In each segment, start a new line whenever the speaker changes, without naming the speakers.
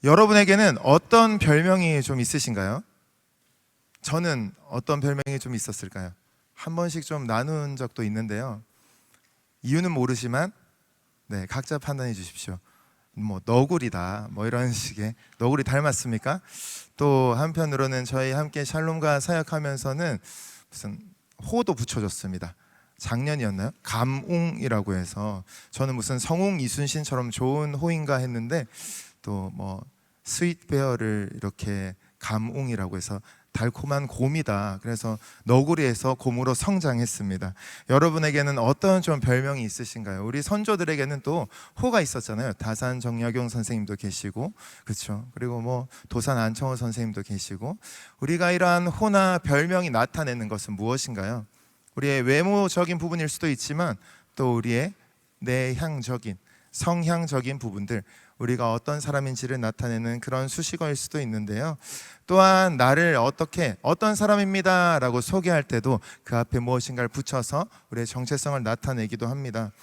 여러분에게는 어떤 별명이 좀 있으신가요? 저는 어떤 별명이 좀 있었을까요? 한 번씩 좀 나눈 적도 있는데요. 이유는 모르지만 각자 판단해 주십시오. 뭐 너구리다 뭐 이런 식의, 너구리 닮았습니까? 또 한편으로는 저희 함께 샬롬과 사역하면서는 무슨 호도 붙여줬습니다. 작년이었나요? 감웅이라고 해서 저는 무슨 성웅 이순신처럼 좋은 호인가 했는데 또 뭐 스윗베어를 이렇게 감웅이라고 해서 달콤한 곰이다. 그래서 너구리에서 곰으로 성장했습니다. 여러분에게는 어떤 좀 별명이 있으신가요? 우리 선조들에게는 또 호가 있었잖아요. 다산 정약용 선생님도 계시고, 그렇죠. 그리고 뭐 도산 안청호 선생님도 계시고, 우리가 이러한 호나 별명이 나타내는 것은 무엇인가요? 우리의 외모적인 부분일 수도 있지만 또 우리의 내향적인, 성향적인 부분들, 우리가 어떤 사람인지를 나타내는 그런 수식어일 수도 있는데요. 또한 나를 어떤 사람입니다 라고 소개할 때도 그 앞에 무엇인가를 붙여서 우리의 정체성을 나타내기도 합니다.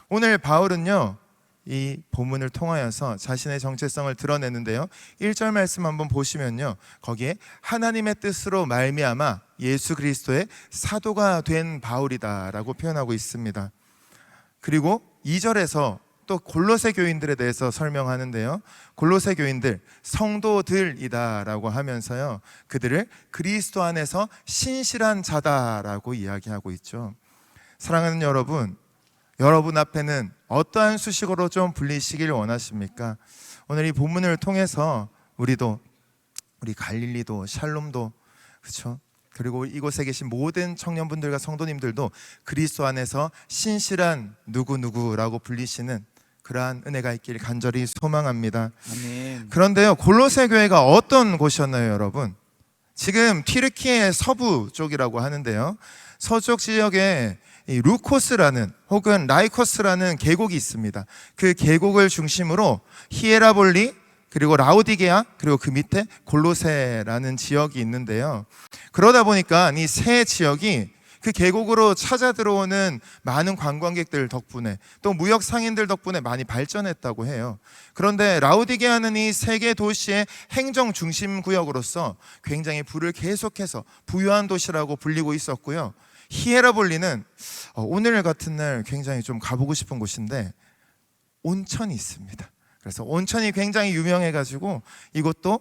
오늘 바울은요, 이 본문을 통하여서 자신의 정체성을 드러내는데요, 1절 말씀 한번 보시면요, 거기에 하나님의 뜻으로 말미암아 예수 그리스도의 사도가 된 바울이다 라고 표현하고 있습니다. 그리고 2절에서 또 골로새 교인들에 대해서 설명하는데요, 골로새 교인들 성도들이다 라고 하면서요, 그들을 그리스도 안에서 신실한 자다라고 이야기하고 있죠. 사랑하는 여러분, 여러분 앞에는 어떠한 수식어로 좀 불리시길 원하십니까? 오늘 이 본문을 통해서 우리 갈릴리도 샬롬도, 그렇죠? 그리고 이곳에 계신 모든 청년분들과 성도님들도 그리스도 안에서 신실한 누구누구라고 불리시는 그러한 은혜가 있길 간절히 소망합니다.
아멘.
그런데요, 골로새 교회가 어떤 곳이었나요, 여러분? 지금 튀르키예 서부 쪽이라고 하는데요, 서쪽 지역에 이 루코스라는 혹은 라이코스라는 계곡이 있습니다. 그 계곡을 중심으로 히에라볼리, 그리고 라오디게아, 그리고 그 밑에 골로새라는 지역이 있는데요, 그러다 보니까 이 세 지역이 그 계곡으로 찾아 들어오는 많은 관광객들 덕분에 또 무역 상인들 덕분에 많이 발전했다고 해요. 그런데 라오디게아는 이 세계 도시의 행정 중심 구역으로서 굉장히 부를 계속해서 부유한 도시라고 불리고 있었고요. 히에라볼리는 오늘 같은 날 굉장히 좀 가보고 싶은 곳인데 온천이 있습니다. 그래서 온천이 굉장히 유명해가지고 이곳도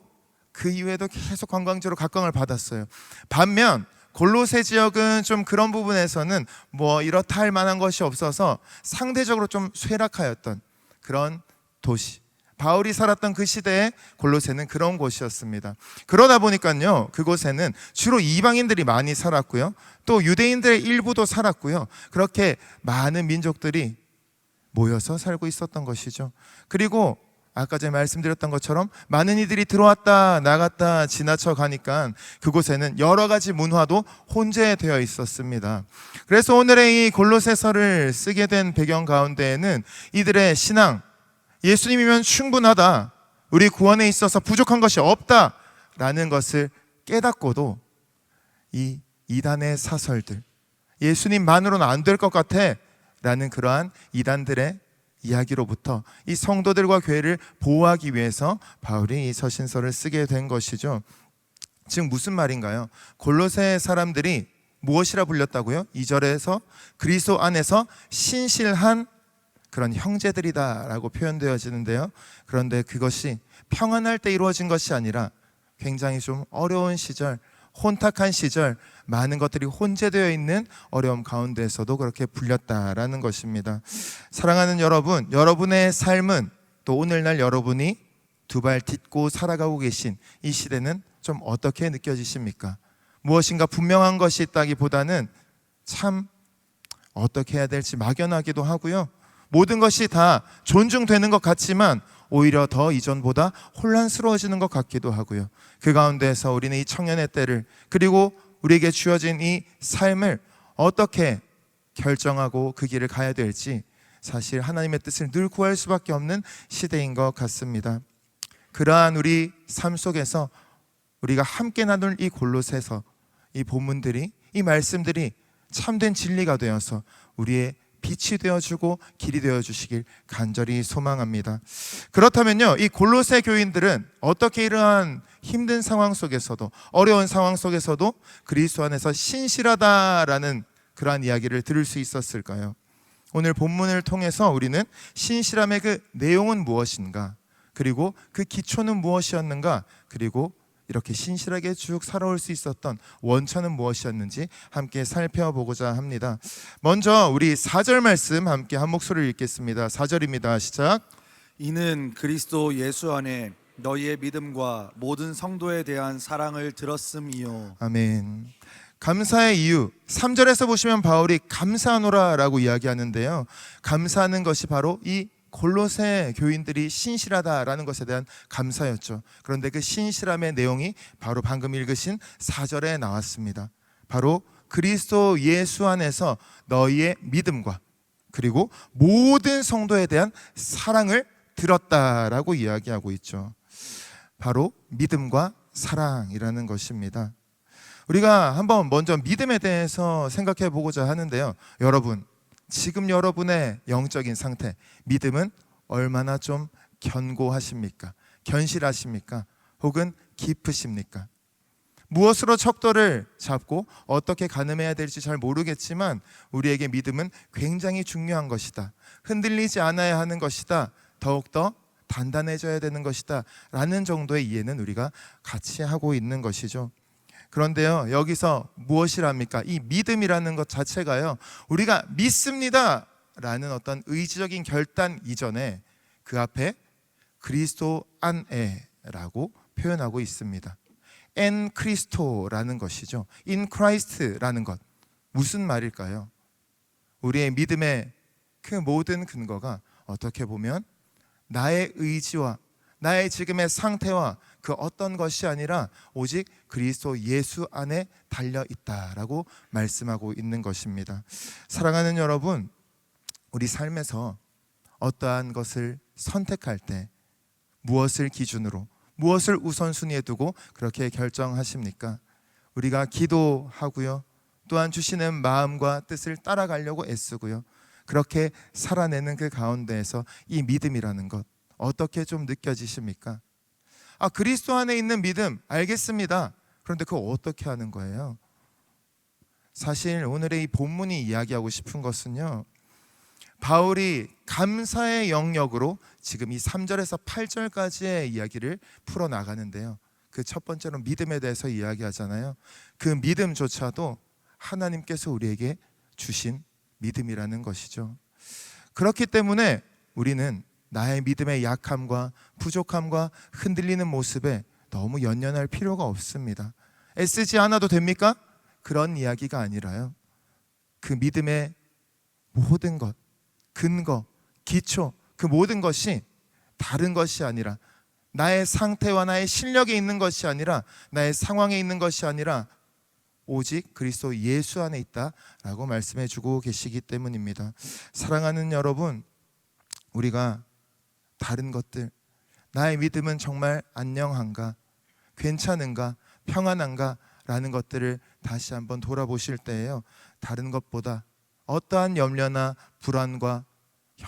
그 이후에도 계속 관광지로 각광을 받았어요. 반면 골로새 지역은 좀 그런 부분에서는 뭐 이렇다 할 만한 것이 없어서 상대적으로 좀 쇠락하였던 그런 도시, 바울이 살았던 그 시대에 골로새는 그런 곳이었습니다. 그러다 보니까요, 그곳에는 주로 이방인들이 많이 살았고요, 또 유대인들의 일부도 살았고요, 그렇게 많은 민족들이 모여서 살고 있었던 것이죠. 그리고 아까 전에 말씀드렸던 것처럼 많은 이들이 들어왔다 나갔다 지나쳐 가니까 그곳에는 여러 가지 문화도 혼재되어 있었습니다. 그래서 오늘의 이 골로새서를 쓰게 된 배경 가운데에는 이들의 신앙, 예수님이면 충분하다, 우리 구원에 있어서 부족한 것이 없다라는 것을 깨닫고도 이 이단의 사설들, 예수님만으로는 안 될 것 같아 라는 그러한 이단들의 이야기로부터 이 성도들과 교회를 보호하기 위해서 바울이 이 서신서를 쓰게 된 것이죠. 지금 무슨 말인가요? 골로새 사람들이 무엇이라 불렸다고요? 2절에서 그리스도 안에서 신실한 그런 형제들이다 라고 표현되어지는데요, 그런데 그것이 평안할 때 이루어진 것이 아니라 굉장히 좀 어려운 시절, 혼탁한 시절, 많은 것들이 혼재되어 있는 어려움 가운데에서도 그렇게 불렸다라는 것입니다. 사랑하는 여러분, 여러분의 삶은 또 오늘날 여러분이 두 발 딛고 살아가고 계신 이 시대는 좀 어떻게 느껴지십니까? 무엇인가 분명한 것이 있다기보다는 참 어떻게 해야 될지 막연하기도 하고요, 모든 것이 다 존중되는 것 같지만 오히려 더 이전보다 혼란스러워지는 것 같기도 하고요. 그 가운데서 우리는 이 청년의 때를, 그리고 우리에게 주어진 이 삶을 어떻게 결정하고 그 길을 가야 될지 사실 하나님의 뜻을 늘 구할 수밖에 없는 시대인 것 같습니다. 그러한 우리 삶 속에서 우리가 함께 나눌 이 골로새서, 이 본문들이, 이 말씀들이 참된 진리가 되어서 우리의 빛이 되어주고 길이 되어주시길 간절히 소망합니다. 그렇다면요, 이 골로새 교인들은 어떻게 이러한 힘든 상황 속에서도, 어려운 상황 속에서도 그리스도 안에서 신실하다라는 그러한 이야기를 들을 수 있었을까요? 오늘 본문을 통해서 우리는 신실함의 그 내용은 무엇인가, 그리고 그 기초는 무엇이었는가, 그리고 이렇게 신실하게 쭉 살아올 수 있었던 원천은 무엇이었는지 함께 살펴보고자 합니다. 먼저 우리 4절 말씀 함께 한 목소리를 읽겠습니다. 4절입니다. 시작.
이는 그리스도 예수 안에 너희의 믿음과 모든 성도에 대한 사랑을 들었음이요.
아멘. 감사의 이유, 3절에서 보시면 바울이 감사하노라라고 이야기하는데요, 감사하는 것이 바로 이 골로새 교인들이 신실하다라는 것에 대한 감사였죠. 그런데 그 신실함의 내용이 바로 방금 읽으신 4절에 나왔습니다. 바로 그리스도 예수 안에서 너희의 믿음과 그리고 모든 성도에 대한 사랑을 들었다라고 이야기하고 있죠. 바로 믿음과 사랑이라는 것입니다. 우리가 한번 먼저 믿음에 대해서 생각해 보고자 하는데요, 여러분, 지금 여러분의 영적인 상태, 믿음은 얼마나 좀 견고하십니까? 견실하십니까? 혹은 깊으십니까? 무엇으로 척도를 잡고 어떻게 가늠해야 될지 잘 모르겠지만 우리에게 믿음은 굉장히 중요한 것이다, 흔들리지 않아야 하는 것이다, 더욱더 단단해져야 되는 것이다 라는 정도의 이해는 우리가 같이 하고 있는 것이죠. 그런데요, 여기서 무엇이랍니까? 이 믿음이라는 것 자체가요, 우리가 믿습니다 라는 어떤 의지적인 결단 이전에 그 앞에 그리스도 안에 라고 표현하고 있습니다. en 크리스토라는 것이죠. in Christ라는 것, 무슨 말일까요? 우리의 믿음의 그 모든 근거가 어떻게 보면 나의 의지와 나의 지금의 상태와 그 어떤 것이 아니라 오직 그리스도 예수 안에 달려 있다라고 말씀하고 있는 것입니다. 사랑하는 여러분, 우리 삶에서 어떠한 것을 선택할 때 무엇을 기준으로, 무엇을 우선순위에 두고 그렇게 결정하십니까? 우리가 기도하고요, 또한 주시는 마음과 뜻을 따라가려고 애쓰고요, 그렇게 살아내는 그 가운데에서 이 믿음이라는 것 어떻게 좀 느껴지십니까? 그리스도 안에 있는 믿음 알겠습니다. 그런데 그거 어떻게 하는 거예요? 사실 오늘의 이 본문이 이야기하고 싶은 것은요, 바울이 감사의 영역으로 지금 이 3절에서 8절까지의 이야기를 풀어나가는데요, 그 첫 번째로 믿음에 대해서 이야기하잖아요. 그 믿음조차도 하나님께서 우리에게 주신 믿음이라는 것이죠. 그렇기 때문에 우리는 나의 믿음의 약함과 부족함과 흔들리는 모습에 너무 연연할 필요가 없습니다. 애쓰지 않아도 됩니까? 그런 이야기가 아니라요, 그 믿음의 모든 것, 근거, 기초, 그 모든 것이 다른 것이 아니라, 나의 상태와 나의 실력에 있는 것이 아니라, 나의 상황에 있는 것이 아니라 오직 그리스도 예수 안에 있다라고 말씀해 주고 계시기 때문입니다. 사랑하는 여러분, 우리가 다른 것들, 나의 믿음은 정말 안녕한가, 괜찮은가, 평안한가 라는 것들을 다시 한번 돌아보실 때에요, 다른 것보다 어떠한 염려나 불안과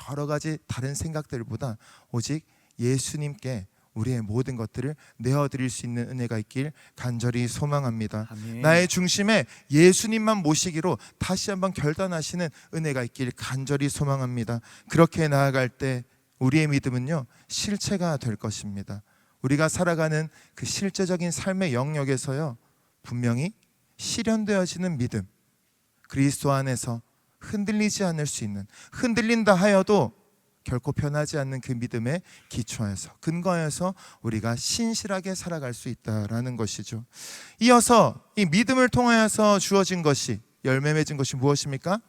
여러 가지 다른 생각들보다 오직 예수님께 우리의 모든 것들을 내어드릴 수 있는 은혜가 있길 간절히 소망합니다.
아멘.
나의 중심에 예수님만 모시기로 다시 한번 결단하시는 은혜가 있길 간절히 소망합니다. 그렇게 나아갈 때 우리의 믿음은요, 실체가 될 것입니다. 우리가 살아가는 그 실제적인 삶의 영역에서요, 분명히 실현되어지는 믿음, 그리스도 안에서 흔들리지 않을 수 있는, 흔들린다 하여도 결코 변하지 않는 그 믿음에 기초해서, 근거해서 우리가 신실하게 살아갈 수 있다라는 것이죠. 이어서 이 믿음을 통하여서 주어진 것이, 열매 맺은 것이 무엇입니까?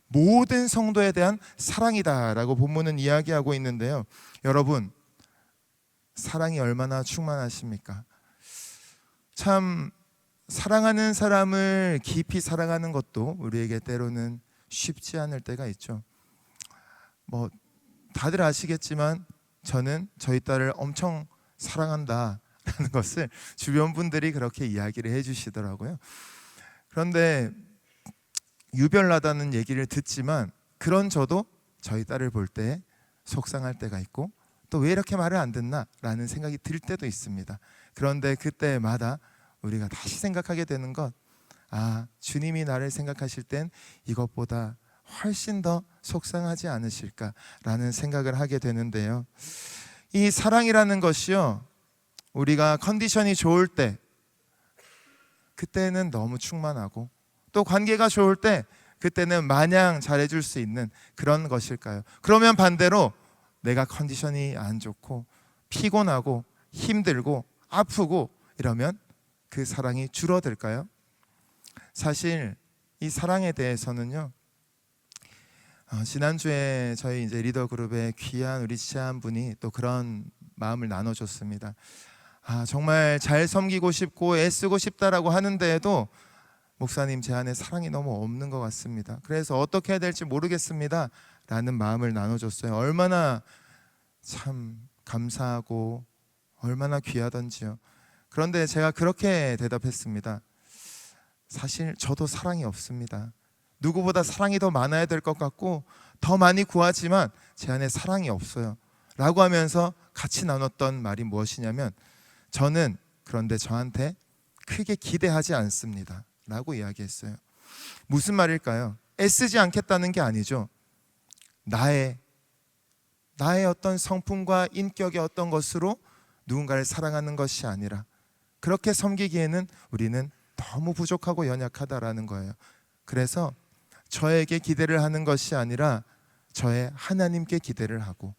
모든 성도에 대한 사랑이다라고 본문은 이야기하고 있는데요, 여러분, 사랑이 얼마나 충만하십니까? 참 사랑하는 사람을 깊이 사랑하는 것도 우리에게 때로는 쉽지 않을 때가 있죠. 다들 아시겠지만 저는 저희 딸을 엄청 사랑한다라는 것을 주변 분들이 그렇게 이야기를 해주시더라고요. 그런데 유별나다는 얘기를 듣지만 그런 저도 저희 딸을 볼 때 속상할 때가 있고, 또 왜 이렇게 말을 안 듣나 라는 생각이 들 때도 있습니다. 그런데 그때마다 우리가 다시 생각하게 되는 것, 주님이 나를 생각하실 땐 이것보다 훨씬 더 속상하지 않으실까라는 생각을 하게 되는데요. 이 사랑이라는 것이요, 우리가 컨디션이 좋을 때 그때는 너무 충만하고, 또 관계가 좋을 때 그때는 마냥 잘해줄 수 있는 그런 것일까요? 그러면 반대로 내가 컨디션이 안 좋고 피곤하고 힘들고 아프고 이러면 그 사랑이 줄어들까요? 사실 이 사랑에 대해서는요, 지난주에 저희 이제 리더 그룹의 귀한 우리 지체한 분이 또 그런 마음을 나눠줬습니다. 정말 잘 섬기고 싶고 애쓰고 싶다라고 하는데도 목사님, 제 안에 사랑이 너무 없는 것 같습니다. 그래서 어떻게 해야 될지 모르겠습니다 라는 마음을 나눠줬어요. 얼마나 참 감사하고 얼마나 귀하던지요. 그런데 제가 그렇게 대답했습니다. 사실 저도 사랑이 없습니다. 누구보다 사랑이 더 많아야 될 것 같고 더 많이 구하지만 제 안에 사랑이 없어요 라고 하면서 같이 나눴던 말이 무엇이냐면, 저는 그런데 저한테 크게 기대하지 않습니다 라고 이야기했어요. 무슨 말일까요? 애쓰지 않겠다는 게 아니죠. 나의 어떤 성품과 인격의 어떤 것으로 누군가를 사랑하는 것이 아니라, 그렇게 섬기기에는 우리는 너무 부족하고 연약하다라는 거예요. 그래서 저에게 기대를 하는 것이 아니라 저의 하나님께 기대를 하고,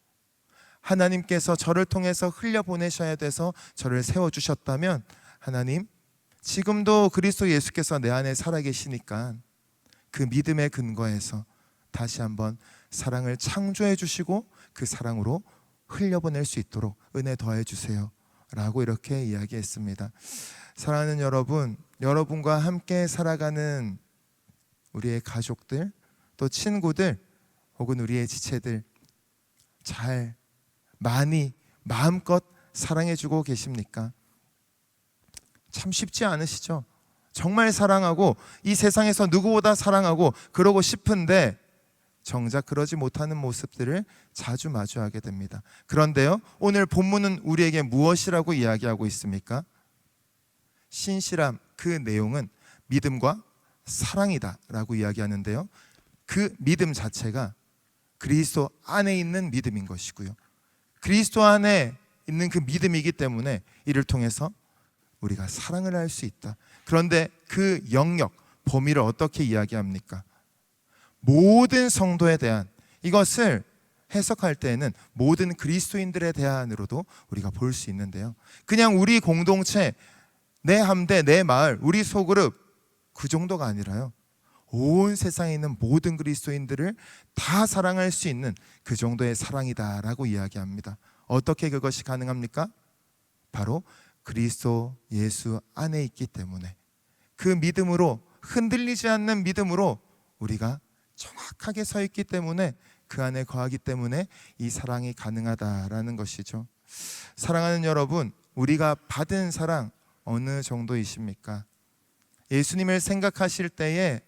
하나님께서 저를 통해서 흘려보내셔야 돼서 저를 세워주셨다면, 하나님, 지금도 그리스도 예수께서 내 안에 살아계시니까 그 믿음의 근거에서 다시 한번 사랑을 창조해 주시고 그 사랑으로 흘려보낼 수 있도록 은혜 더해 주세요 라고 이렇게 이야기했습니다. 사랑하는 여러분, 여러분과 함께 살아가는 우리의 가족들, 또 친구들, 혹은 우리의 지체들 잘 많이 마음껏 사랑해주고 계십니까? 참 쉽지 않으시죠? 정말 사랑하고 이 세상에서 누구보다 사랑하고 그러고 싶은데 정작 그러지 못하는 모습들을 자주 마주하게 됩니다. 그런데요, 오늘 본문은 우리에게 무엇이라고 이야기하고 있습니까? 신실함, 그 내용은 믿음과 사랑이다 라고 이야기하는데요, 그 믿음 자체가 그리스도 안에 있는 믿음인 것이고요, 그리스도 안에 있는 그 믿음이기 때문에 이를 통해서 우리가 사랑을 할 수 있다. 그런데 그 영역, 범위를 어떻게 이야기합니까? 모든 성도에 대한, 이것을 해석할 때에는 모든 그리스도인들에 대한으로도 우리가 볼 수 있는데요, 그냥 우리 공동체, 내 함대, 내 마을, 우리 소그룹, 그 정도가 아니라요, 온 세상에 있는 모든 그리스도인들을 다 사랑할 수 있는 그 정도의 사랑이다라고 이야기합니다. 어떻게 그것이 가능합니까? 바로 그리스도 예수 안에 있기 때문에, 그 믿음으로, 흔들리지 않는 믿음으로 우리가 정확하게 서 있기 때문에, 그 안에 거하기 때문에 이 사랑이 가능하다라는 것이죠. 사랑하는 여러분, 우리가 받은 사랑 어느 정도이십니까? 예수님을 생각하실 때에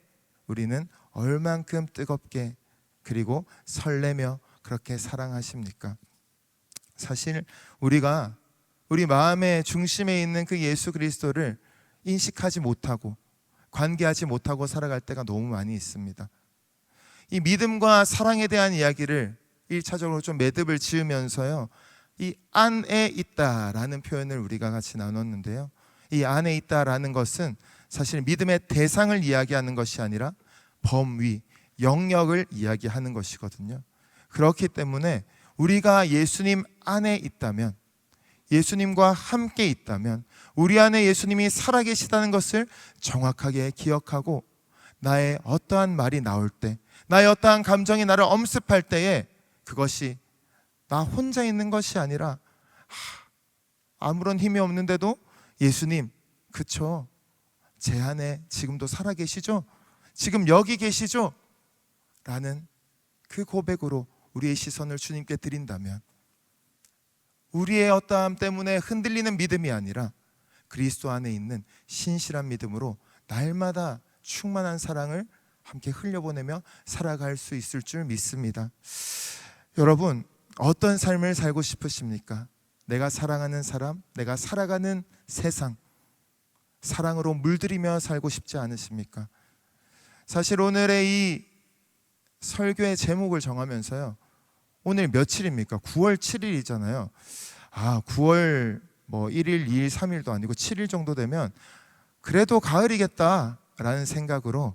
우리는 얼만큼 뜨겁게 그리고 설레며 그렇게 사랑하십니까? 사실 우리가 우리 마음의 중심에 있는 그 예수 그리스도를 인식하지 못하고 관계하지 못하고 살아갈 때가 너무 많이 있습니다. 이 믿음과 사랑에 대한 이야기를 1차적으로 좀 매듭을 지으면서요, 이 안에 있다라는 표현을 우리가 같이 나눴는데요, 이 안에 있다라는 것은 사실 믿음의 대상을 이야기하는 것이 아니라 범위, 영역을 이야기하는 것이거든요. 그렇기 때문에 우리가 예수님 안에 있다면, 예수님과 함께 있다면, 우리 안에 예수님이 살아계시다는 것을 정확하게 기억하고, 나의 어떠한 말이 나올 때, 나의 어떠한 감정이 나를 엄습할 때에 그것이 나 혼자 있는 것이 아니라 아무런 힘이 없는데도 예수님, 그쵸? 제 안에 지금도 살아계시죠? 지금 여기 계시죠? 라는 그 고백으로 우리의 시선을 주님께 드린다면, 우리의 어떠함 때문에 흔들리는 믿음이 아니라 그리스도 안에 있는 신실한 믿음으로 날마다 충만한 사랑을 함께 흘려보내며 살아갈 수 있을 줄 믿습니다. 여러분, 어떤 삶을 살고 싶으십니까? 내가 사랑하는 사람, 내가 살아가는 세상, 사랑으로 물들이며 살고 싶지 않으십니까? 사실 오늘의 이 설교의 제목을 정하면서요, 오늘 며칠입니까? 9월 7일이잖아요. 9월 1일, 2일, 3일도 아니고 7일 정도 되면 그래도 가을이겠다라는 생각으로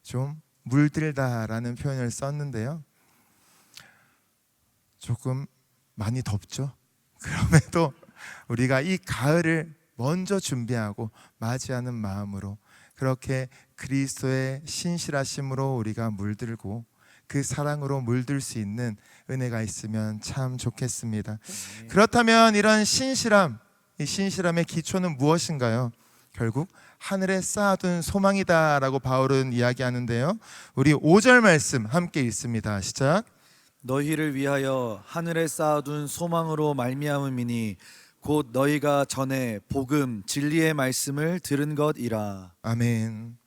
좀 물들다라는 표현을 썼는데요, 조금 많이 덥죠. 그럼에도 우리가 이 가을을 먼저 준비하고 맞이하는 마음으로 그렇게 그리스도의 신실하심으로 우리가 물들고 그 사랑으로 물들 수 있는 은혜가 있으면 참 좋겠습니다. 그렇다면 이런 신실함, 이 신실함의 기초는 무엇인가요? 결국 하늘에 쌓아둔 소망이다라고 바울은 이야기하는데요, 우리 5절 말씀 함께 읽습니다. 시작.
너희를 위하여 하늘에 쌓아둔 소망으로 말미암음이니 곧 너희가 전에 복음 진리의 말씀을 들은 것이라.
아멘.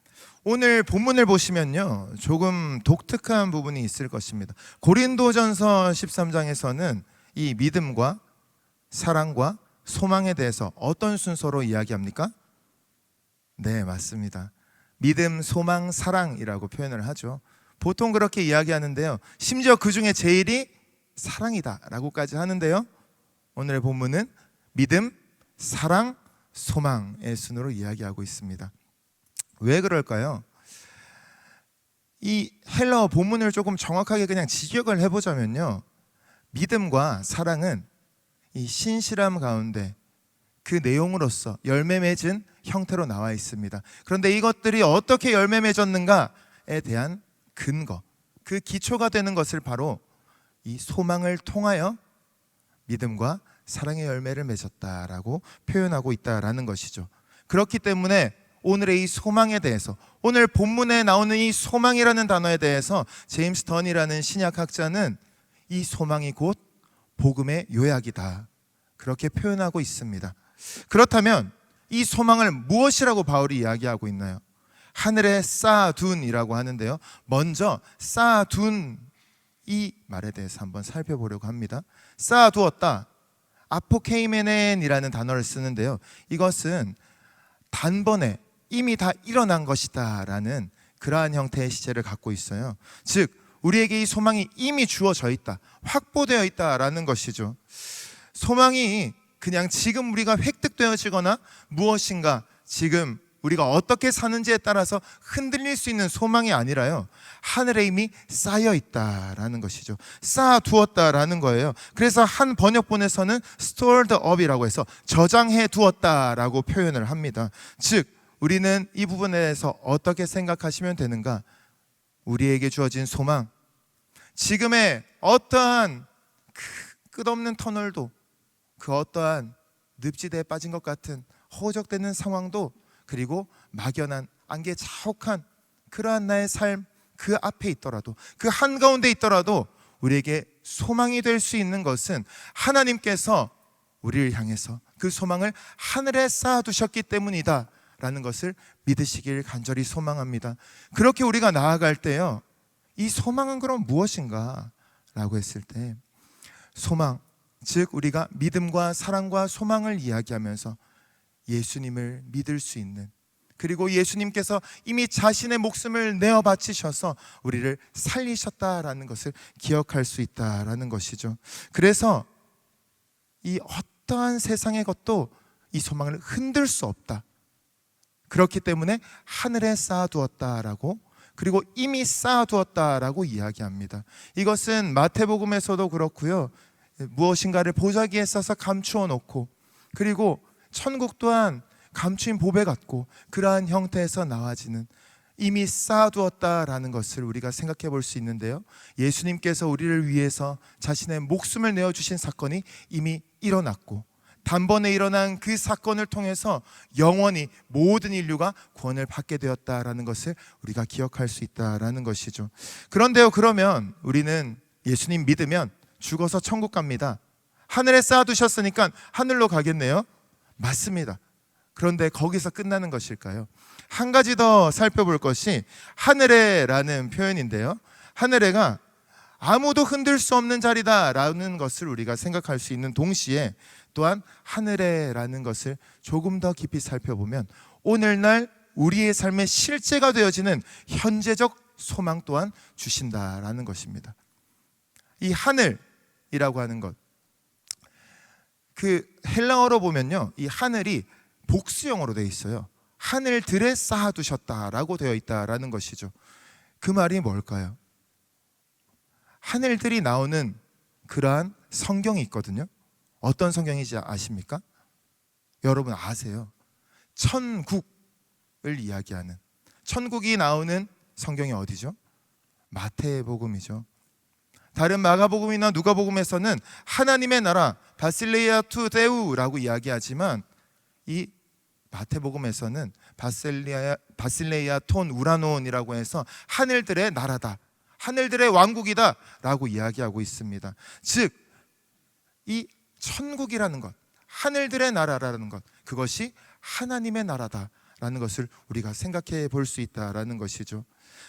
오늘 본문을 보시면요, 조금 독특한 부분이 있을 것입니다. 고린도전서 13장에서는 이 믿음과 사랑과 소망에 대해서 어떤 순서로 이야기합니까? 네, 맞습니다. 믿음, 소망, 사랑이라고 표현을 하죠. 보통 그렇게 이야기하는데요, 심지어 그 중에 제일이 사랑이다 라고까지 하는데요, 오늘의 본문은 믿음, 사랑, 소망의 순으로 이야기하고 있습니다. 왜 그럴까요? 이 헬라어 본문을 조금 정확하게 그냥 직역을 해보자면요, 믿음과 사랑은 이 신실함 가운데 그 내용으로서 열매 맺은 형태로 나와 있습니다. 그런데 이것들이 어떻게 열매 맺었는가에 대한 근거, 그 기초가 되는 것을 바로 이 소망을 통하여 믿음과 사랑의 열매를 맺었다라고 표현하고 있다라는 것이죠. 그렇기 때문에 오늘의 이 소망에 대해서, 오늘 본문에 나오는 이 소망이라는 단어에 대해서 제임스 던이라는 신약학자는 이 소망이 곧 복음의 요약이다, 그렇게 표현하고 있습니다. 그렇다면 이 소망을 무엇이라고 바울이 이야기하고 있나요? 하늘에 쌓아둔이라고 하는데요, 먼저 쌓아둔 이 말에 대해서 한번 살펴보려고 합니다. 쌓아두었다, 아포케이메넨이라는 단어를 쓰는데요, 이것은 단번에 이미 다 일어난 것이다 라는 그러한 형태의 시제를 갖고 있어요. 즉 우리에게 이 소망이 이미 주어져 있다, 확보되어 있다라는 것이죠. 소망이 그냥 지금 우리가 획득되어지거나 무엇인가 지금 우리가 어떻게 사는지에 따라서 흔들릴 수 있는 소망이 아니라요, 하늘에 이미 쌓여 있다라는 것이죠. 쌓아두었다라는 거예요. 그래서 한 번역본에서는 stored up이라고 해서 저장해 두었다라고 표현을 합니다. 즉 우리는 이 부분에 대해서 어떻게 생각하시면 되는가? 우리에게 주어진 소망, 지금의 어떠한 끝없는 터널도, 그 어떠한 늪지대에 빠진 것 같은 허우적대는 상황도, 그리고 막연한 안개 자욱한 그러한 나의 삶 그 앞에 있더라도, 그 한가운데 있더라도 우리에게 소망이 될 수 있는 것은 하나님께서 우리를 향해서 그 소망을 하늘에 쌓아두셨기 때문이다 라는 것을 믿으시길 간절히 소망합니다. 그렇게 우리가 나아갈 때요, 이 소망은 그럼 무엇인가 라고 했을 때, 소망, 즉 우리가 믿음과 사랑과 소망을 이야기하면서 예수님을 믿을 수 있는, 그리고 예수님께서 이미 자신의 목숨을 내어 바치셔서 우리를 살리셨다라는 것을 기억할 수 있다라는 것이죠. 그래서 이 어떠한 세상의 것도 이 소망을 흔들 수 없다, 그렇기 때문에 하늘에 쌓아두었다라고, 그리고 이미 쌓아두었다라고 이야기합니다. 이것은 마태복음에서도 그렇고요, 무엇인가를 보자기에 싸서 감추어 놓고, 그리고 천국 또한 감추인 보배 같고 그러한 형태에서 나와지는, 이미 쌓아두었다라는 것을 우리가 생각해 볼 수 있는데요, 예수님께서 우리를 위해서 자신의 목숨을 내어주신 사건이 이미 일어났고, 단번에 일어난 그 사건을 통해서 영원히 모든 인류가 구원을 받게 되었다라는 것을 우리가 기억할 수 있다라는 것이죠. 그런데요, 그러면 우리는 예수님 믿으면 죽어서 천국 갑니다, 하늘에 쌓아두셨으니까 하늘로 가겠네요? 맞습니다. 그런데 거기서 끝나는 것일까요? 한 가지 더 살펴볼 것이 하늘에라는 표현인데요. 하늘에가 아무도 흔들 수 없는 자리다라는 것을 우리가 생각할 수 있는 동시에 또한 하늘에라는 것을 조금 더 깊이 살펴보면 오늘날 우리의 삶의 실제가 되어지는 현재적 소망 또한 주신다라는 것입니다. 이 하늘이라고 하는 것, 그 헬라어로 보면요, 이 하늘이 복수형으로 되어 있어요. 하늘들에 쌓아두셨다라고 되어 있다라는 것이죠. 그 말이 뭘까요? 하늘들이 나오는 그러한 성경이 있거든요. 어떤 성경인지 아십니까? 여러분 아세요? 천국을 이야기하는, 천국이 나오는 성경이 어디죠? 마태복음이죠. 다른 마가복음이나 누가복음에서는 하나님의 나라 바실레이아 투 데우라고 이야기하지만 이 마태복음에서는 바실레이아 톤 우라논이라고 해서 하늘들의 나라다, 하늘들의 왕국이다 라고 이야기하고 있습니다. 즉 이 천국이라는 것, 하늘들의 나라라는 것, 그것이 하나님의 나라다라는 것을 우리가 생각해 볼 수 있다라는 것이죠.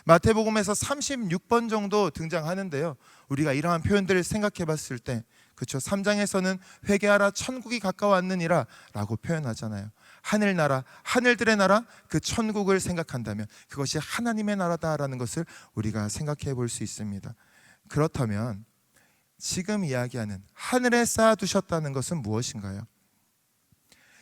마태복음에서 36번 정도 등장하는데요, 우리가 이러한 표현들을 생각해 봤을 때, 그렇죠, 3장에서는 회개하라 천국이 가까웠느니라 라고 표현하잖아요. 하늘나라, 하늘들의 나라, 그 천국을 생각한다면 그것이 하나님의 나라다라는 것을 우리가 생각해 볼 수 있습니다. 그렇다면 지금 이야기하는 하늘에 쌓아두셨다는 것은 무엇인가요?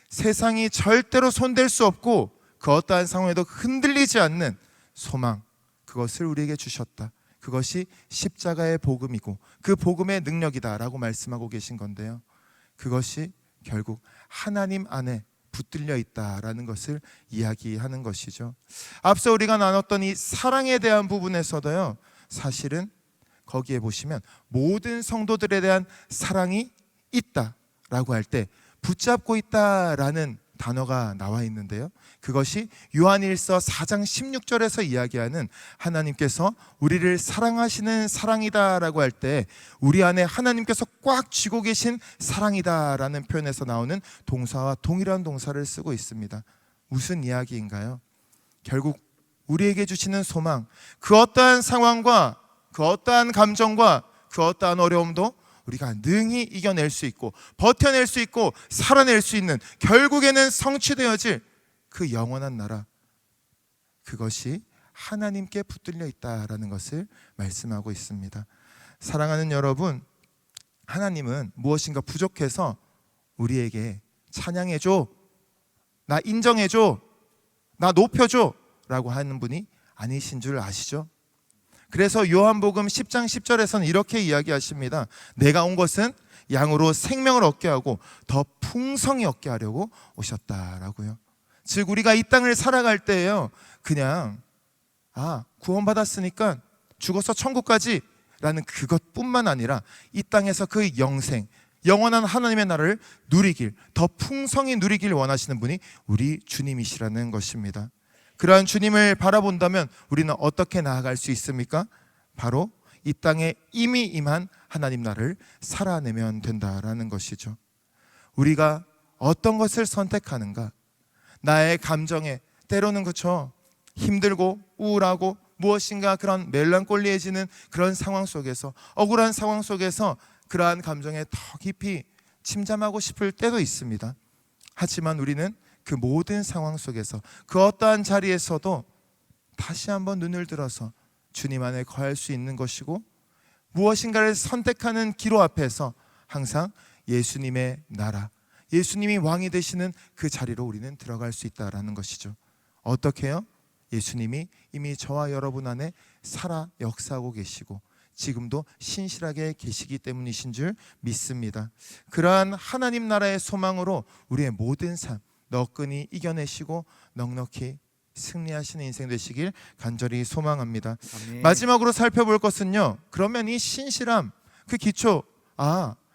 세상이 절대로 손댈 수 없고 그 어떠한 상황에도 흔들리지 않는 소망, 그것을 우리에게 주셨다. 그것이 십자가의 복음이고 그 복음의 능력이다라고 말씀하고 계신 건데요, 그것이 결국 하나님 안에 붙들려 있다라는 것을 이야기하는 것이죠. 앞서 우리가 나눴던 이 사랑에 대한 부분에서도요, 사실은 거기에 보시면 모든 성도들에 대한 사랑이 있다라고 할 때 붙잡고 있다라는 단어가 나와 있는데요, 그것이 요한일서 4장 16절에서 이야기하는 하나님께서 우리를 사랑하시는 사랑이다라고 할 때 우리 안에 하나님께서 꽉 쥐고 계신 사랑이다라는 표현에서 나오는 동사와 동일한 동사를 쓰고 있습니다. 무슨 이야기인가요? 결국 우리에게 주시는 소망, 그 어떠한 상황과 그 어떠한 감정과 그 어떠한 어려움도 우리가 능히 이겨낼 수 있고 버텨낼 수 있고 살아낼 수 있는, 결국에는 성취되어질 그 영원한 나라, 그것이 하나님께 붙들려 있다라는 것을 말씀하고 있습니다. 사랑하는 여러분, 하나님은 무엇인가 부족해서 우리에게 찬양해줘, 나 인정해줘, 나 높여줘 라고 하는 분이 아니신 줄 아시죠? 그래서 요한복음 10장 10절에서는 이렇게 이야기하십니다. 내가 온 것은 양으로 생명을 얻게 하고 더 풍성히 얻게 하려고 오셨다라고요. 즉 우리가 이 땅을 살아갈 때에요, 그냥 구원받았으니까 죽어서 천국까지 라는 그것뿐만 아니라 이 땅에서 그 영생, 영원한 하나님의 나라를 누리길, 더 풍성히 누리길 원하시는 분이 우리 주님이시라는 것입니다. 그러한 주님을 바라본다면 우리는 어떻게 나아갈 수 있습니까? 바로 이 땅에 이미 임한 하나님 나라를 살아내면 된다라는 것이죠. 우리가 어떤 것을 선택하는가, 나의 감정에 때로는 그렇죠, 힘들고 우울하고 무엇인가 그런 멜랑콜리해지는 그런 상황 속에서, 억울한 상황 속에서 그러한 감정에 더 깊이 침잠하고 싶을 때도 있습니다. 하지만 우리는 그 모든 상황 속에서, 그 어떠한 자리에서도 다시 한번 눈을 들어서 주님 안에 거할 수 있는 것이고, 무엇인가를 선택하는 기로 앞에서 항상 예수님의 나라, 예수님이 왕이 되시는 그 자리로 우리는 들어갈 수 있다라는 것이죠. 어떻게요? 예수님이 이미 저와 여러분 안에 살아 역사하고 계시고 지금도 신실하게 계시기 때문이신 줄 믿습니다. 그러한 하나님 나라의 소망으로 우리의 모든 삶 너끈히 이겨내시고 넉넉히 승리하시는 인생 되시길 간절히 소망합니다.
아멘.
마지막으로 살펴볼 것은요, 그러면 이 신실함, 그 기초,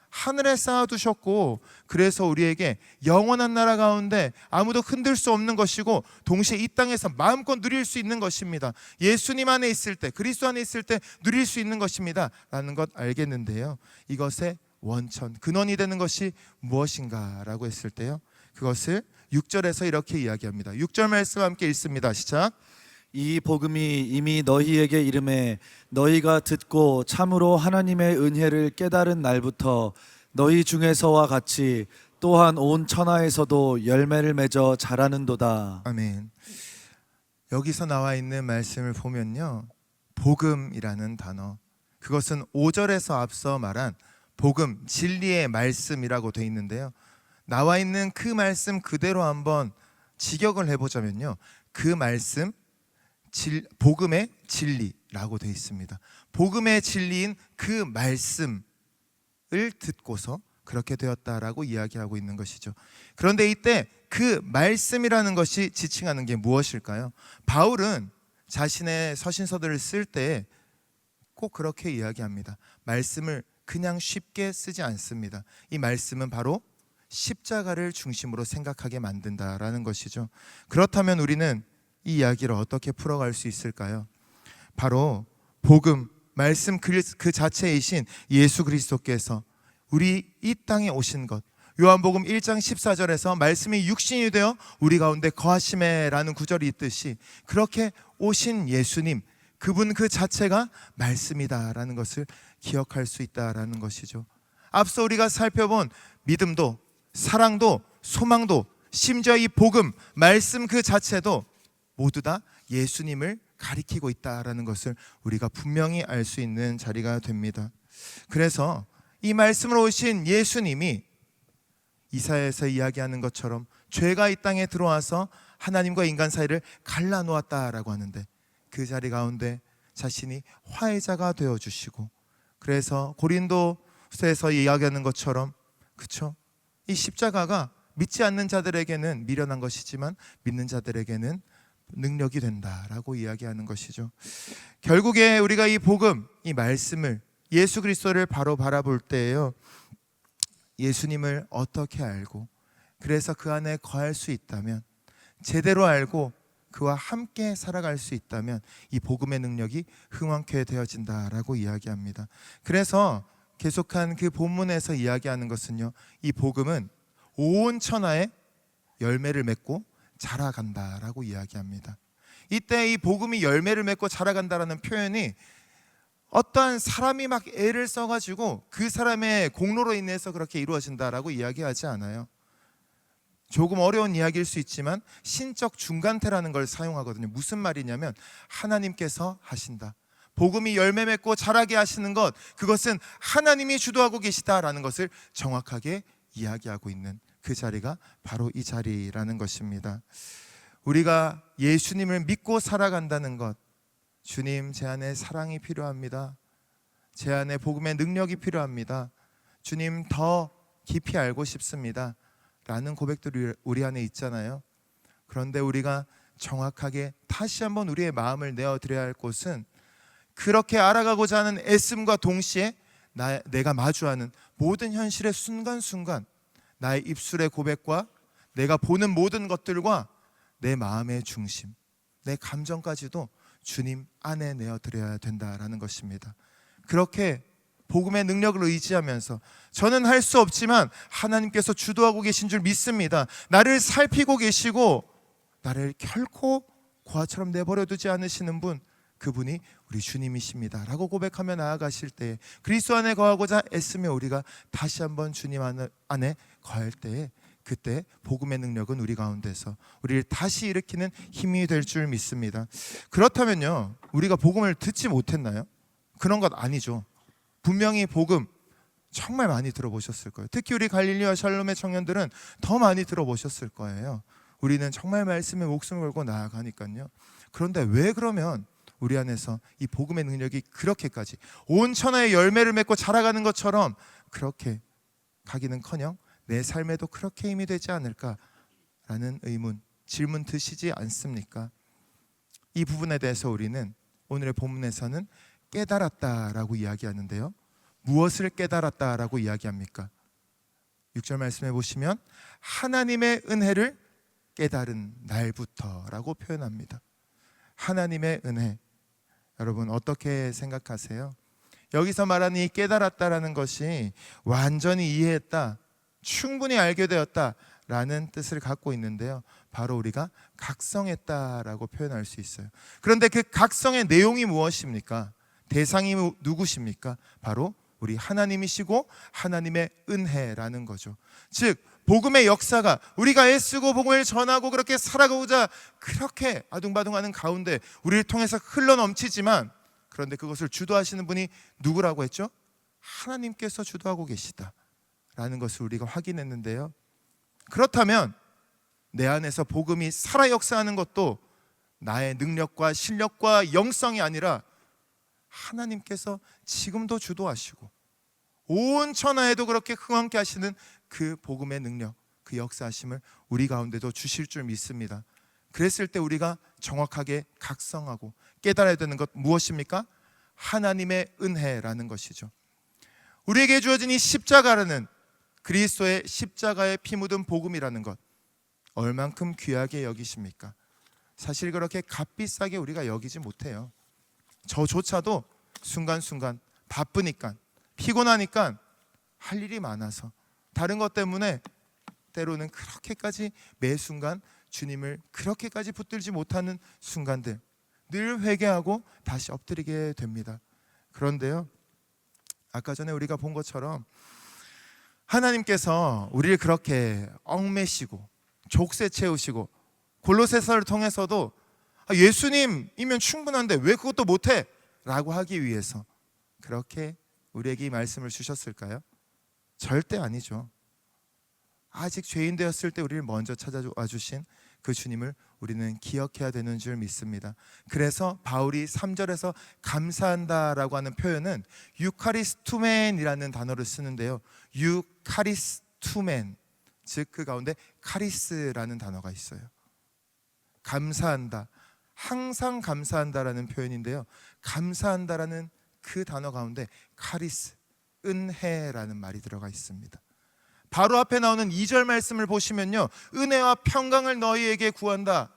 하늘에 쌓아두셨고 그래서 우리에게 영원한 나라 가운데 아무도 흔들 수 없는 것이고 동시에 이 땅에서 마음껏 누릴 수 있는 것입니다. 예수님 안에 있을 때, 그리스도 안에 있을 때 누릴 수 있는 것입니다 라는 것 알겠는데요, 이것의 원천, 근원이 되는 것이 무엇인가 라고 했을 때요, 그것을 6절에서 이렇게 이야기합니다. 6절 말씀 함께 읽습니다. 시작.
이 복음이 이미 너희에게 이름에 너희가 듣고 참으로 하나님의 은혜를 깨달은 날부터 너희 중에서와 같이 또한 온 천하에서도 열매를 맺어 자라는도다.
아멘. 여기서 나와 있는 말씀을 보면요, 복음이라는 단어, 그것은 5절에서 앞서 말한 복음, 진리의 말씀이라고 되어 있는데요, 나와 있는 그 말씀 그대로 한번 직역을 해보자면요, 그 말씀, 복음의 진리라고 되어 있습니다. 복음의 진리인 그 말씀을 듣고서 그렇게 되었다라고 이야기하고 있는 것이죠. 그런데 이때 그 말씀이라는 것이 지칭하는 게 무엇일까요? 바울은 자신의 서신서들을 쓸 때 꼭 그렇게 이야기합니다. 말씀을 그냥 쉽게 쓰지 않습니다. 이 말씀은 바로 십자가를 중심으로 생각하게 만든다라는 것이죠. 그렇다면 우리는 이 이야기를 어떻게 풀어갈 수 있을까요? 바로 복음, 말씀 그 자체이신 예수 그리스도께서 우리 이 땅에 오신 것, 요한복음 1장 14절에서 말씀이 육신이 되어 우리 가운데 거하심에라는 구절이 있듯이 그렇게 오신 예수님, 그분 그 자체가 말씀이다라는 것을 기억할 수 있다라는 것이죠. 앞서 우리가 살펴본 믿음도 사랑도 소망도 심지어 이 복음, 말씀 그 자체도 모두 다 예수님을 가리키고 있다라는 것을 우리가 분명히 알 수 있는 자리가 됩니다. 그래서 이 말씀으로 오신 예수님이 이사야에서 이야기하는 것처럼 죄가 이 땅에 들어와서 하나님과 인간 사이를 갈라놓았다라고 하는데, 그 자리 가운데 자신이 화해자가 되어주시고, 그래서 고린도서에서 이야기하는 것처럼, 그렇죠? 이 십자가가 믿지 않는 자들에게는 미련한 것이지만 믿는 자들에게는 능력이 된다라고 이야기하는 것이죠. 결국에 우리가 이 복음, 이 말씀을, 예수 그리스도를 바로 바라볼 때에요, 예수님을 어떻게 알고 그래서 그 안에 거할 수 있다면, 제대로 알고 그와 함께 살아갈 수 있다면 이 복음의 능력이 흥왕케 되어진다라고 이야기합니다. 그래서 계속한 그 본문에서 이야기하는 것은요, 이 복음은 온 천하에 열매를 맺고 자라간다라고 이야기합니다. 이때 이 복음이 열매를 맺고 자라간다라는 표현이 어떠한 사람이 막 애를 써가지고 그 사람의 공로로 인해서 그렇게 이루어진다라고 이야기하지 않아요. 조금 어려운 이야기일 수 있지만 신적 중간태라는 걸 사용하거든요. 무슨 말이냐면 하나님께서 하신다, 복음이 열매 맺고 자라게 하시는 것, 그것은 하나님이 주도하고 계시다라는 것을 정확하게 이야기하고 있는 그 자리가 바로 이 자리라는 것입니다. 우리가 예수님을 믿고 살아간다는 것, 주님, 제 안에 사랑이 필요합니다, 제 안에 복음의 능력이 필요합니다, 주님 더 깊이 알고 싶습니다 라는 고백들이 우리 안에 있잖아요. 그런데 우리가 정확하게 다시 한번 우리의 마음을 내어드려야 할 곳은, 그렇게 알아가고자 하는 애씀과 동시에 내가 마주하는 모든 현실의 순간순간 나의 입술의 고백과 내가 보는 모든 것들과 내 마음의 중심, 내 감정까지도 주님 안에 내어드려야 된다라는 것입니다. 그렇게 복음의 능력을 의지하면서 저는 할 수 없지만 하나님께서 주도하고 계신 줄 믿습니다, 나를 살피고 계시고 나를 결코 고아처럼 내버려 두지 않으시는 분, 그분이 우리 주님이십니다 라고 고백하며 나아가실 때, 그리스도 안에 거하고자 애쓰며 우리가 다시 한번 주님 안에 거할 때에, 그때 복음의 능력은 우리 가운데서 우리를 다시 일으키는 힘이 될 줄 믿습니다. 그렇다면요, 우리가 복음을 듣지 못했나요? 그런 것 아니죠. 분명히 복음 정말 많이 들어보셨을 거예요. 특히 우리 갈릴리와 샬롬의 청년들은 더 많이 들어보셨을 거예요. 우리는 정말 말씀에 목숨을 걸고 나아가니까요. 그런데 왜 그러면 우리 안에서 이 복음의 능력이 그렇게까지 온 천하에 열매를 맺고 자라가는 것처럼 그렇게 가기는커녕 내 삶에도 그렇게 힘이 되지 않을까라는 의문, 질문 드시지 않습니까? 이 부분에 대해서 우리는 오늘의 본문에서는 깨달았다라고 이야기하는데요, 무엇을 깨달았다라고 이야기합니까? 6절 말씀해 보시면 하나님의 은혜를 깨달은 날부터라고 표현합니다. 하나님의 은혜, 여러분 어떻게 생각하세요? 여기서 말하는 이 깨달았다라는 것이 완전히 이해했다, 충분히 알게 되었다라는 라는 뜻을 갖고 있는데요. 바로 우리가 각성했다라고 표현할 수 있어요. 그런데 그 각성의 내용이 무엇입니까? 대상이 누구십니까? 바로 우리 하나님이시고 하나님의 은혜라는 거죠. 즉 복음의 역사가 우리가 애쓰고 복음을 전하고 그렇게 살아가고자 그렇게 아둥바둥하는 가운데 우리를 통해서 흘러넘치지만, 그런데 그것을 주도하시는 분이 누구라고 했죠? 하나님께서 주도하고 계시다라는 것을 우리가 확인했는데요. 그렇다면 내 안에서 복음이 살아 역사하는 것도 나의 능력과 실력과 영성이 아니라 하나님께서 지금도 주도하시고 온 천하에도 그렇게 흥왕케 하시는 그 복음의 능력, 그 역사하심을 우리 가운데도 주실 줄 믿습니다. 그랬을 때 우리가 정확하게 각성하고 깨달아야 되는 것 무엇입니까? 하나님의 은혜라는 것이죠. 우리에게 주어진 이 십자가라는, 그리스도의 십자가에 피 묻은 복음이라는 것, 얼만큼 귀하게 여기십니까? 사실 그렇게 값비싸게 우리가 여기지 못해요. 저조차도 순간순간 바쁘니까, 피곤하니까, 할 일이 많아서, 다른 것 때문에 때로는 그렇게까지 매 순간 주님을 그렇게까지 붙들지 못하는 순간들, 늘 회개하고 다시 엎드리게 됩니다. 그런데요, 아까 전에 우리가 본 것처럼 하나님께서 우리를 그렇게 얽매시고 족쇄 채우시고, 골로새서를 통해서도 예수님이면 충분한데 왜 그것도 못해? 라고 하기 위해서 그렇게 우리에게 이 말씀을 주셨을까요? 절대 아니죠. 아직 죄인 되었을 때 우리를 먼저 찾아와 주신 그 주님을 우리는 기억해야 되는 줄 믿습니다. 그래서 바울이 3절에서 감사한다라고 하는 표현은 유카리스투멘이라는 단어를 쓰는데요. 유카리스투멘, 즉 그 가운데 카리스라는 단어가 있어요. 감사한다, 항상 감사한다라는 표현인데요. 감사한다라는 그 단어 가운데 카리스, 은혜라는 말이 들어가 있습니다. 바로 앞에 나오는 2절 말씀을 보시면요, 은혜와 평강을 너희에게 구한다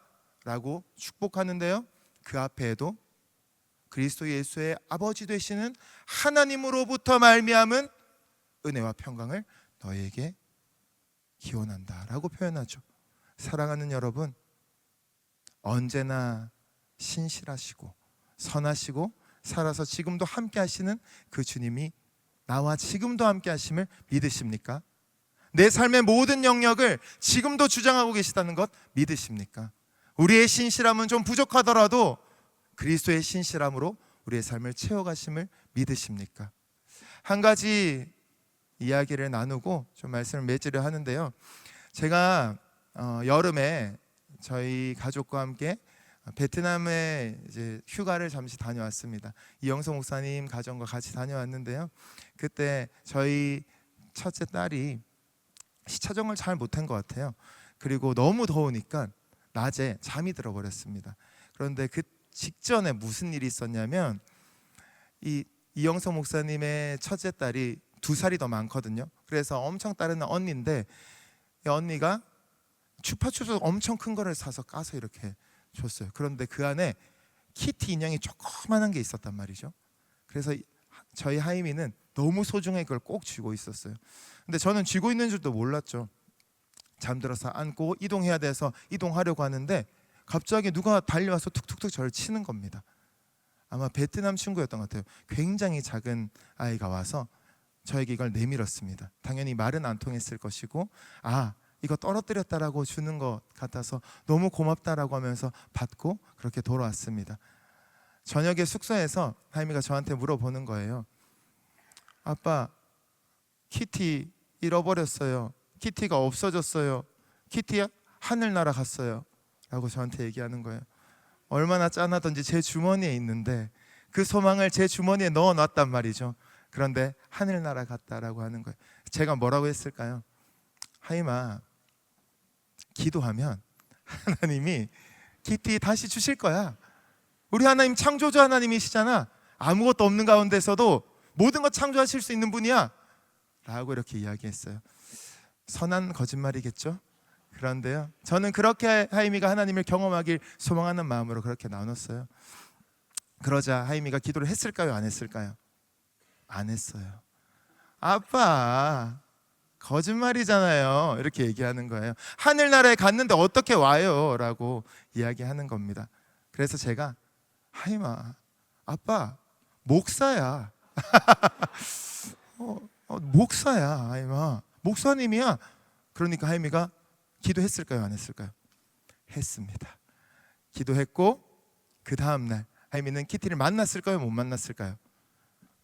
라고 축복하는데요, 그 앞에도 그리스도 예수의 아버지 되시는 하나님으로부터 말미암은 은혜와 평강을 너희에게 기원한다 라고 표현하죠. 사랑하는 여러분, 언제나 신실하시고 선하시고 살아서 지금도 함께 하시는 그 주님이 나와 지금도 함께 하심을 믿으십니까? 내 삶의 모든 영역을 지금도 주장하고 계시다는 것 믿으십니까? 우리의 신실함은 좀 부족하더라도 그리스도의 신실함으로 우리의 삶을 채워가심을 믿으십니까? 한 가지 이야기를 나누고 좀 말씀을 맺으려 하는데요. 제가 여름에 저희 가족과 함께 베트남에 이제 휴가를 잠시 다녀왔습니다. 이영석 목사님 가정과 같이 다녀왔는데요. 그때 저희 첫째 딸이 시차정을 잘 못한 것 같아요. 그리고 너무 더우니까 낮에 잠이 들어버렸습니다. 그런데 그 직전에 무슨 일이 있었냐면, 이영석 목사님의 첫째 딸이 2살이 더 많거든요. 그래서 엄청 따르는 언니인데, 이 언니가 추파추파 엄청 큰 거를 사서 까서 이렇게 줬어요. 그런데 그 안에 키티 인형이 조그만한 게 있었단 말이죠. 그래서 저희 하이미는 너무 소중하게 그걸 꼭 쥐고 있었어요. 근데 저는 쥐고 있는 줄도 몰랐죠. 잠들어서 안고 이동해야 돼서 이동하려고 하는데 갑자기 누가 달려와서 툭툭툭 저를 치는 겁니다. 아마 베트남 친구였던 것 같아요. 굉장히 작은 아이가 와서 저에게 이걸 내밀었습니다. 당연히 말은 안 통했을 것이고, 이거 떨어뜨렸다라고 주는 것 같아서 너무 고맙다라고 하면서 받고 그렇게 돌아왔습니다. 저녁에 숙소에서 하이미가 저한테 물어보는 거예요. 아빠, 키티 잃어버렸어요. 키티가 없어졌어요. 키티 하늘 날아갔어요 라고 저한테 얘기하는 거예요. 얼마나 짠하던지 제 주머니에 있는데 그 소망을 제 주머니에 넣어놨단 말이죠. 그런데 하늘 날아갔다라고 하는 거예요. 제가 뭐라고 했을까요? 하이마, 기도하면 하나님이 키티 다시 주실 거야. 우리 하나님 창조주 하나님이시잖아. 아무것도 없는 가운데서도 모든 것 창조하실 수 있는 분이야 라고 이렇게 이야기했어요. 선한 거짓말이겠죠? 그런데요, 저는 그렇게 하이미가 하나님을 경험하길 소망하는 마음으로 그렇게 나눴어요. 그러자 하이미가 기도를 했을까요? 안 했을까요? 안 했어요. 아빠, 거짓말이잖아요. 이렇게 얘기하는 거예요. 하늘나라에 갔는데 어떻게 와요? 라고 이야기하는 겁니다. 그래서 제가 하임아, 아빠 목사야. 목사야, 하임아. 목사님이야. 그러니까 하임이가 기도했을까요? 안 했을까요? 했습니다. 기도했고 그 다음날 하임이는 키티를 만났을까요? 못 만났을까요?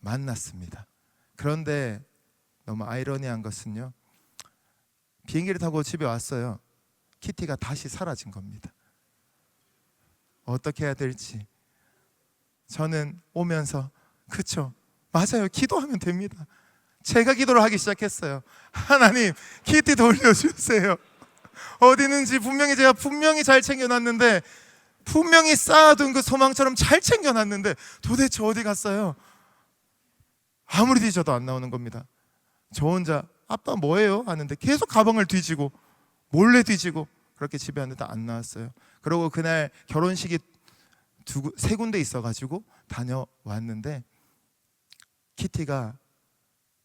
만났습니다. 그런데 너무 아이러니한 것은요, 비행기를 타고 집에 왔어요. 키티가 다시 사라진 겁니다. 어떻게 해야 될지. 저는 오면서 그쵸, 맞아요, 기도하면 됩니다. 제가 기도를 하기 시작했어요. 하나님, 키티 돌려주세요. 어디 있는지 제가 분명히 잘 챙겨놨는데, 분명히 쌓아둔 그 소망처럼 잘 챙겨놨는데 도대체 어디 갔어요? 아무리 뒤져도 안 나오는 겁니다. 저 혼자 아빠 뭐예요? 하는데 계속 가방을 뒤지고 몰래 뒤지고 그렇게 집에 왔는데 안 나왔어요. 그리고 그날 결혼식이 세 군데 있어가지고 다녀왔는데 키티가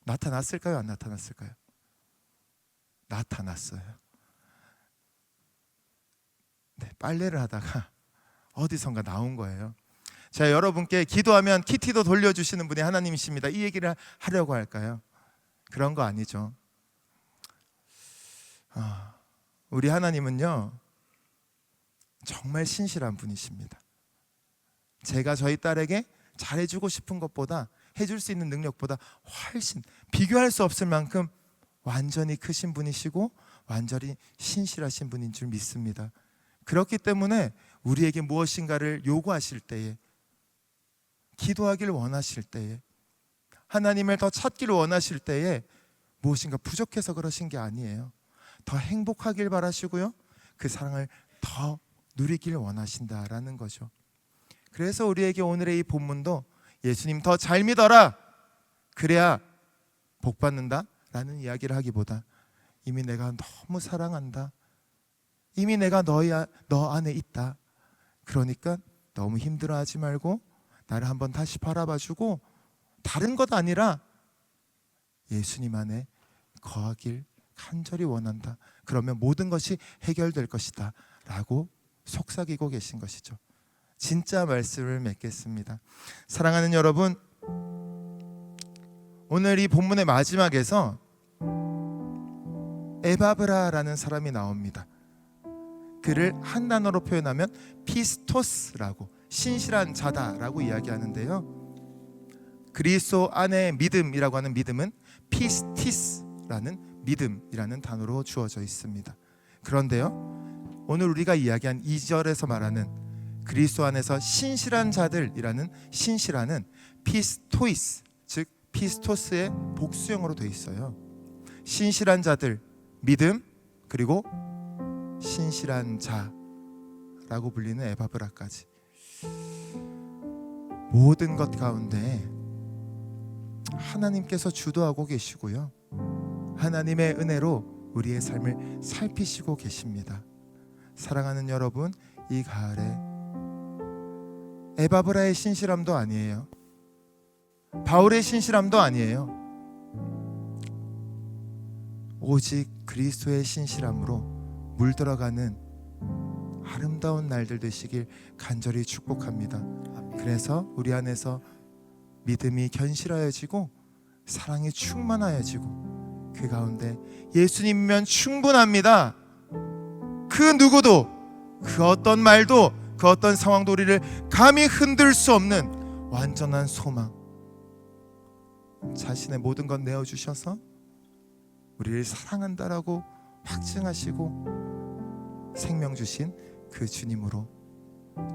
나타났을까요? 안 나타났을까요? 나타났어요. 네, 빨래를 하다가 어디선가 나온 거예요. 제가 여러분께 기도하면 키티도 돌려주시는 분이 하나님이십니다, 이 얘기를 하려고 할까요? 그런 거 아니죠. 우리 하나님은요 정말 신실한 분이십니다. 제가 저희 딸에게 잘해주고 싶은 것보다, 해줄 수 있는 능력보다 훨씬 비교할 수 없을 만큼 완전히 크신 분이시고 완전히 신실하신 분인 줄 믿습니다. 그렇기 때문에 우리에게 무엇인가를 요구하실 때에, 기도하길 원하실 때에, 하나님을 더 찾기를 원하실 때에 무엇인가 부족해서 그러신 게 아니에요. 더 행복하길 바라시고요, 그 사랑을 더 누리길 원하신다라는 거죠. 그래서 우리에게 오늘의 이 본문도 예수님 더 잘 믿어라, 그래야 복 받는다 라는 이야기를 하기보다 이미 내가 너무 사랑한다, 이미 내가 너 안에 있다, 그러니까 너무 힘들어하지 말고 나를 한번 다시 바라봐주고 다른 것 아니라 예수님 안에 거하길 간절히 원한다, 그러면 모든 것이 해결될 것이다 라고 속삭이고 계신 것이죠. 진짜 말씀을 맺겠습니다. 사랑하는 여러분, 오늘 이 본문의 마지막에서 에바브라라는 사람이 나옵니다. 그를 한 단어로 표현하면 피스토스라고, 신실한 자다라고 이야기하는데요, 그리스도 안에 믿음이라고 하는 믿음은 피스티스라는 믿음이라는 단어로 주어져 있습니다. 그런데요, 오늘 우리가 이야기한 2절에서 말하는 그리스도 안에서 신실한 자들이라는 신실한은 피스토이스, 즉 피스토스의 복수형으로 되어 있어요. 신실한 자들, 믿음, 그리고 신실한 자라고 불리는 에바브라까지, 모든 것 가운데 하나님께서 주도하고 계시고요, 하나님의 은혜로 우리의 삶을 살피시고 계십니다. 사랑하는 여러분, 이 가을에 에바브라의 신실함도 아니에요, 바울의 신실함도 아니에요, 오직 그리스도의 신실함으로 물들어가는 아름다운 날들 되시길 간절히 축복합니다. 그래서 우리 안에서 믿음이 견실하여지고 사랑이 충만하여지고 그 가운데 예수님이면 충분합니다. 그 누구도, 그 어떤 말도, 그 어떤 상황도 우리를 감히 흔들 수 없는 완전한 소망, 자신의 모든 것 내어주셔서 우리를 사랑한다라고 확증하시고 생명 주신 그 주님으로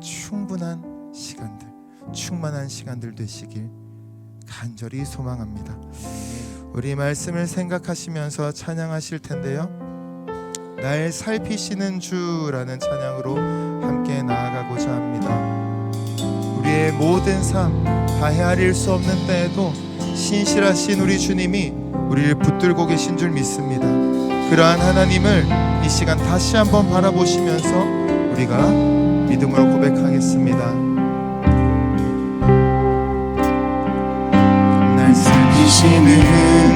충분한 시간들, 충만한 시간들 되시길 간절히 소망합니다. 우리 말씀을 생각하시면서 찬양하실 텐데요, 날 살피시는 주라는 찬양으로 함께 나아가고자 합니다. 우리의 모든 삶, 다 헤아릴 수 없는 때에도 신실하신 우리 주님이 우리를 붙들고 계신 줄 믿습니다. 그러한 하나님을 이 시간 다시 한번 바라보시면서 우리가 믿음으로 고백하겠습니다. 날 살피시는